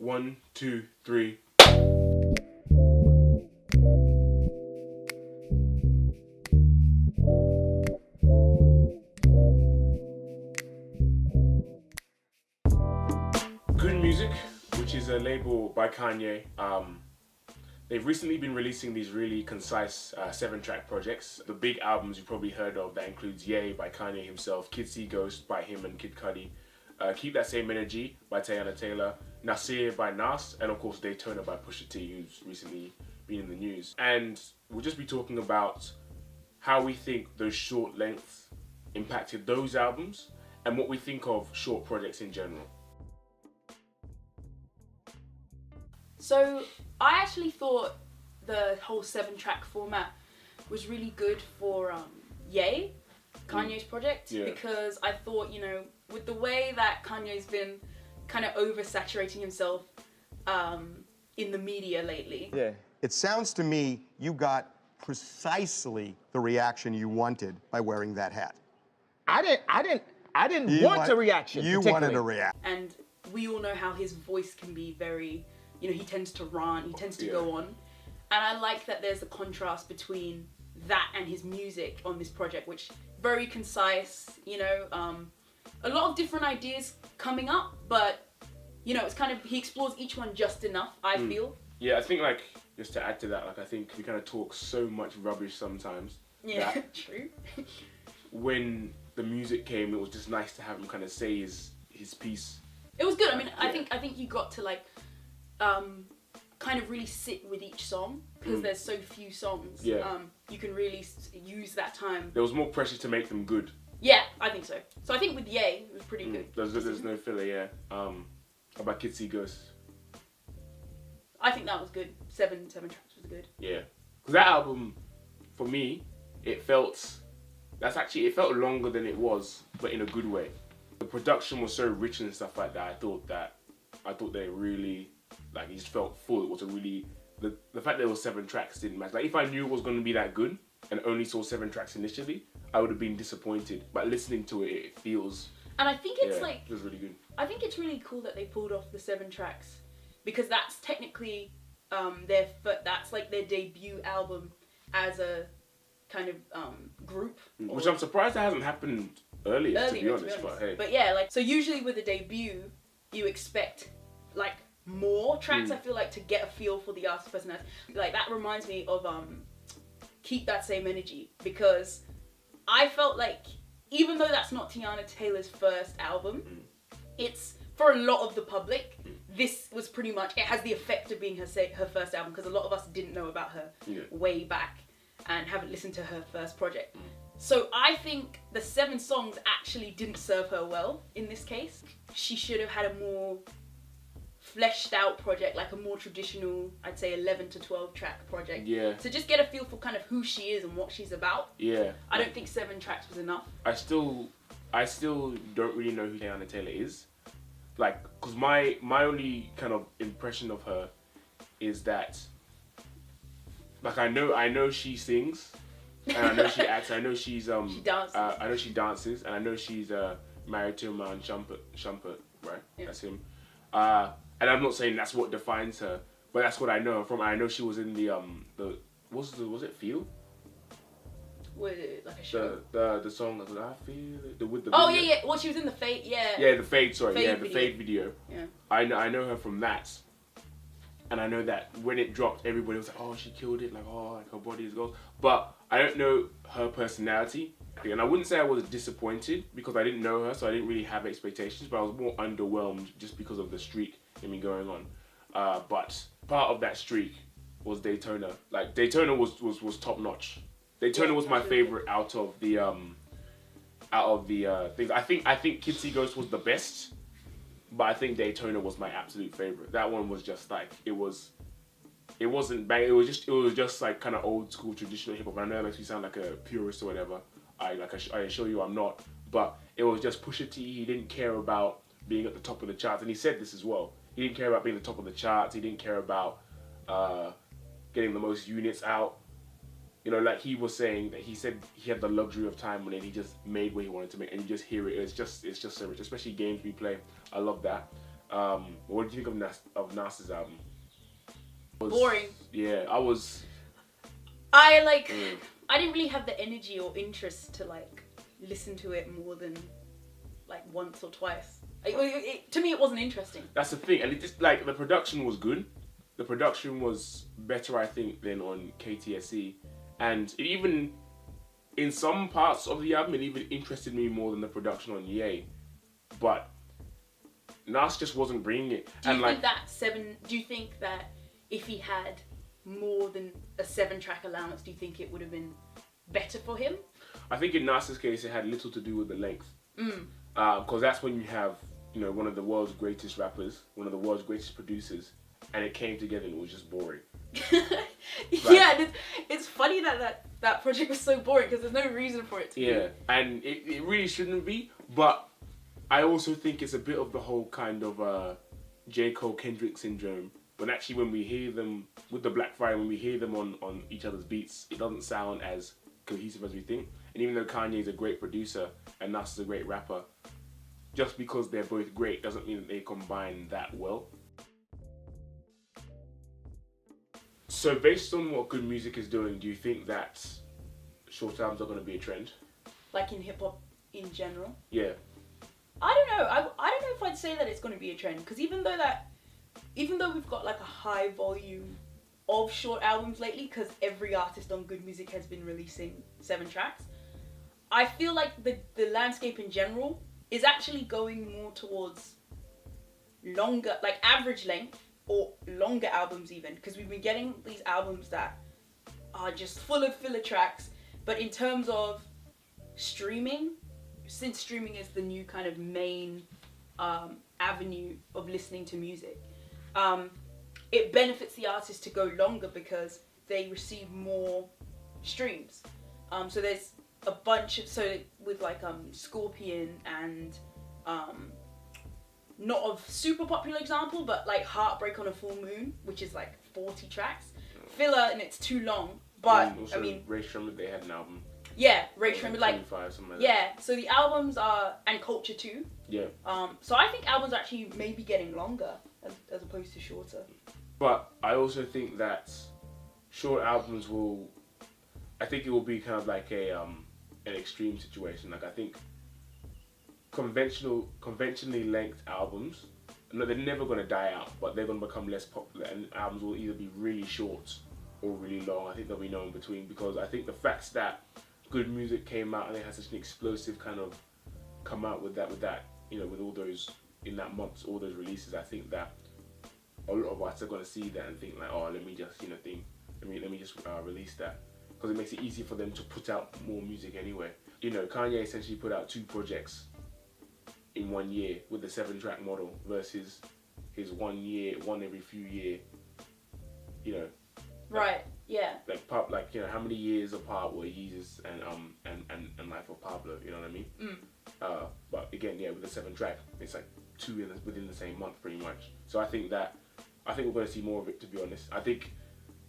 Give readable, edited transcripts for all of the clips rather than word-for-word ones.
1, 2, 3. Good Music, which is a label by Kanye. They've recently been releasing these really concise 7-track projects. The big albums you've probably heard of, that includes Ye by Kanye himself, Kids See Ghost by him and Kid Cudi, Keep That Same Energy by Teyana Taylor, Nasir by Nas, and of course Daytona by Pusha T, who's recently been in the news. And we'll just be talking about how we think those short lengths impacted those albums and what we think of short projects in general. So I actually thought the whole 7-track format was really good for Ye, Kanye's project, because I thought, with the way that Kanye's been kind of oversaturating himself in the media lately. Yeah. It sounds to me you got precisely the reaction you wanted by wearing that hat. I didn't want a reaction. You wanted a reaction. And we all know how his voice can be very, he tends to rant, he tends to go on. And I like that there's a contrast between that and his music on this project, which very concise, a lot of different ideas coming up, but it's kind of, he explores each one just enough, I feel. Yeah, I think just to add to that, I think we kind of talk so much rubbish sometimes. Yeah, true. When the music came, it was just nice to have him kind of say his piece. It was good. I mean, I think you got to kind of really sit with each song because there's so few songs. Yeah. You can really use that time. There was more pressure to make them good. Yeah, I think so. So I think with Ye, it was pretty good. There's no filler, yeah. How about Kids See Ghost? I think that was good. Seven tracks was good. Yeah. Because that album, for me, it felt longer than it was, but in a good way. The production was so rich and stuff like that. I thought they really, it just felt full. It was a really, the fact that there was 7 tracks didn't matter. If I knew it was going to be that good and only saw 7 tracks initially, I would have been disappointed. But listening to it, it feels. And I think it's it was really good. I think it's really cool that they pulled off the 7 tracks because that's technically that's their debut album as a kind of group. Which I'm surprised that hasn't happened earlier, to be honest. But hey. But yeah, so usually with a debut, you expect more tracks. I feel to get a feel for the artist's personality. That reminds me of Keep That Same Energy, because I felt even though that's not Teyana Taylor's first album, it's for a lot of the public. This was pretty much, it has the effect of being her first album, because a lot of us didn't know about her way back and haven't listened to her first project. So I think the 7 songs actually didn't serve her well in this case. She should have had a more fleshed out project, a more traditional, I'd say 11 to 12 track project. Yeah. To just get a feel for kind of who she is and what she's about. Yeah. I don't think 7 tracks was enough. I still don't really know who Teyana Taylor is. Because my only kind of impression of her is that, I know she sings, and I know she acts. I know she's she dances. I know she dances, and I know she's married to a man, Shumpert, right? Yeah. That's him. And I'm not saying that's what defines her, but that's what I know her from. I know she was in the was it Feel? Was it a show? The song that I feel it, with the oh video. yeah. Well, she was in the Fade, yeah. Yeah, the Fade. Sorry, Fade the Fade video. Yeah. I know her from that, and I know that when it dropped, everybody was like, "Oh, she killed it!" Her body is gold. But I don't know her personality, and I wouldn't say I was disappointed because I didn't know her, so I didn't really have expectations. But I was more underwhelmed just because of the streak going on. But part of that streak was Daytona. Daytona was top notch. Daytona was my favorite out of the things. I think Kids See Ghost was the best, but I think Daytona was my absolute favorite. That one was just it wasn't bang. It was just kind of old school traditional hip hop. I know that makes me sound like a purist or whatever. I assure you I'm not. But it was just Pusha T. He didn't care about being at the top of the charts, and he said this as well. He didn't care about being at the top of the charts. He didn't care about getting the most units out. He was saying that he said he had the luxury of time when he just made what he wanted to make, and you just hear it. It's just so rich, especially games we play. I love that. What did you think of Nas's album? Boring. Yeah, I didn't really have the energy or interest to like listen to it more than like once or twice. To me, it wasn't interesting. That's the thing, and it just like the production was good. The production was better, I think, than on KTSE, and it even in some parts of the album, it even interested me more than the production on Ye. But Nas just wasn't bringing it. Do you think that if he had more than a 7-track allowance, do you think it would have been better for him? I think in Nas's case, it had little to do with the length. Because that's when you have, one of the world's greatest rappers, one of the world's greatest producers, and it came together and it was just boring. Yeah, it's funny that project was so boring because there's no reason for it to be. Yeah, and it really shouldn't be, but I also think it's a bit of the whole kind of J.O.O.D. Kendrick syndrome. When we hear them with the Black Friday, when we hear them on each other's beats, it doesn't sound as cohesive as we think. And even though Kanye is a great producer and Nas is a great rapper, just because they're both great doesn't mean that they combine that well. So based on what good music is doing, do you think that short albums are going to be a trend? Like in hip hop in general? Yeah. I don't know. I don't know if I'd say that it's going to be a trend, because even though we've got like a high volume of short albums lately, because every artist on Good Music has been releasing 7 tracks, I feel like the landscape in general is actually going more towards longer, like average length or longer albums even, because we've been getting these albums that are just full of filler tracks. But in terms of streaming, since streaming is the new kind of main avenue of listening to music, it benefits the artist to go longer because they receive more streams. So there's a bunch of, with like Scorpion and not a super popular example, but like Heartbreak on a Full Moon, which is like 40 tracks, filler, and it's too long. But also, I mean, Ray Shremmer, they had an album. Yeah, Ray Shremmer, like something like yeah. So the albums are, and Culture too. Yeah. So I think albums are actually maybe getting longer as opposed to shorter. But I also think that short albums I think it will be kind of like an extreme situation. Like I think conventionally length albums, no, they're never going to die out, but they're going to become less popular, and albums will either be really short or really long. I think there'll be no in between, because I think the fact that Good Music came out and they had such an explosive kind of come out with that, with all those in that month, all those releases. I think that a lot of us are going to see that and think like, oh, let me just let me just release that, because it makes it easy for them to put out more music anyway. Kanye essentially put out 2 projects in 1 year with the 7-track model versus his 1 year, one every few year. Right. Yeah. Like how many years apart were Yeezus and Life of Pablo? You know what I mean? But again, yeah, with the 7-track, it's like 2 within the same month, pretty much. So I think we're going to see more of it. To be honest, I think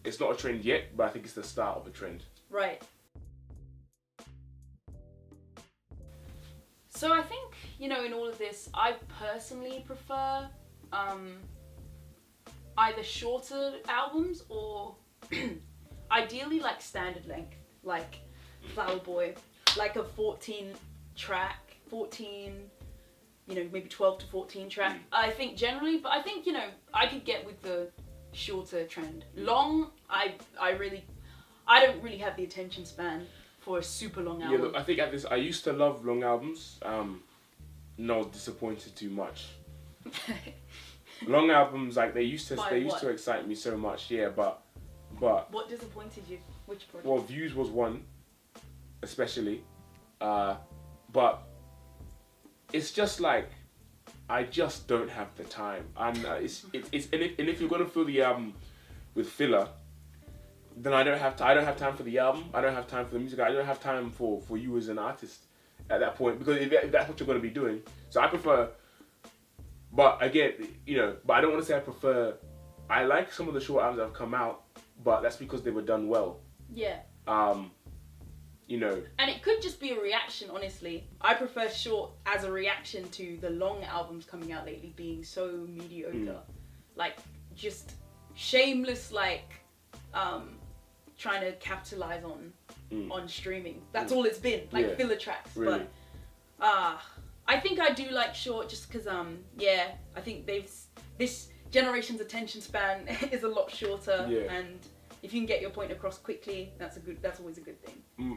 it's not a trend yet, but I think it's the start of a trend. Right. So I think, in all of this, I personally prefer either shorter albums or ideally like standard length, like Flower Boy, like a 14, maybe 12 to 14 track. I think generally, but I think, I could get with the shorter trend. Long, I don't really have the attention span for a super long album. Yeah, look, I think I used to love long albums. No, disappointed too much. Long albums, like they used to excite me so much. Yeah, but what disappointed you? Which project? Well, Views was one, especially. But it's just like I just don't have the time, and if you're gonna fill the album with filler, then I don't have time for the album. I don't have time for the music. I don't have time for you as an artist at that point, because if that's what you're gonna be doing. So I prefer. But again, but I don't want to say I prefer. I like some of the short albums that have come out, but that's because they were done well. Yeah. you know. And it could just be a reaction, honestly. I prefer short as a reaction to the long albums coming out lately being so mediocre. Like, just shameless, like, trying to capitalize on streaming. That's all it's been, like filler tracks. Really. But I think I do like short just because, I think this generation's attention span is a lot shorter, and if you can get your point across quickly, that's always a good thing.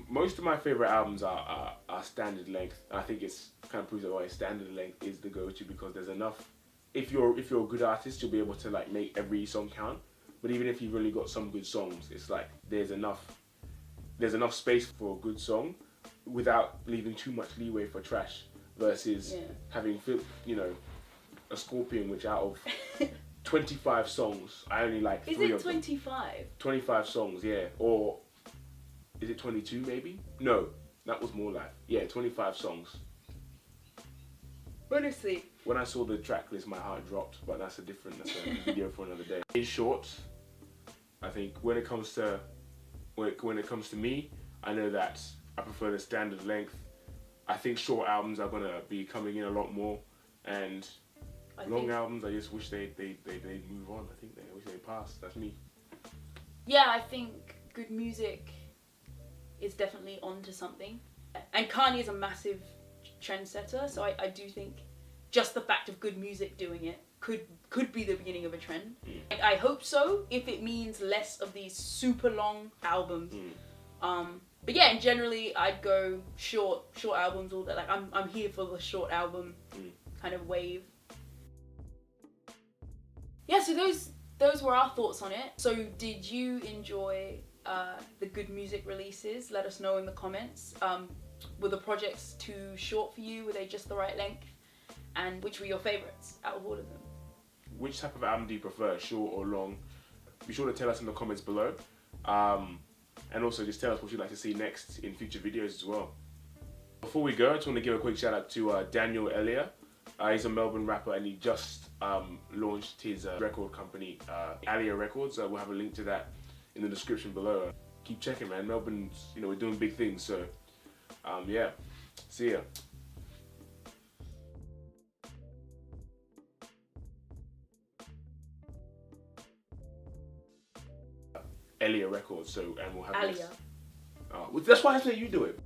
Most of my favorite albums are standard length. I think it's kind of proves that why standard length is the go-to, because there's enough. If you're a good artist, you'll be able to like make every song count. But even if you've really got some good songs, it's like there's enough space for a good song without leaving too much leeway for trash. Versus having, you know, a Scorpion, which out of 25 songs, I only like 3 of them. Is it 25? 25 songs, yeah. Or is it 22 maybe? No, that was more like, 25 songs. Honestly. When I saw the track list, my heart dropped, but that's a video for another day. In short, I think when it comes to me, I know that I prefer the standard length. I think short albums are gonna be coming in a lot more, and long albums, I just wish they move on. I think I wish they passed. That's me. Yeah, I think good music is definitely onto something, and Kanye is a massive trendsetter. So I do think just the fact of good music doing it could be the beginning of a trend. I hope so, if it means less of these super long albums. But yeah, generally I'd go short albums all day. Like I'm here for the short album kind of wave. Yeah, so those were our thoughts on it. So did you enjoy the good music releases? Let us know in the comments. Were the projects too short for you? Were they just the right length? And which were your favourites out of all of them? Which type of album do you prefer, short or long? Be sure to tell us in the comments below. And also just tell us what you'd like to see next in future videos as well. Before we go, I just want to give a quick shout out to Daniel ELIA. He's a Melbourne rapper, and he just launched his record company, ALIA Records. We'll have a link to that in the description below. Keep checking, man. Melbourne's, we're doing big things, so yeah. See ya. ALIA Records, and we'll have ALIA. That's why I say you do it.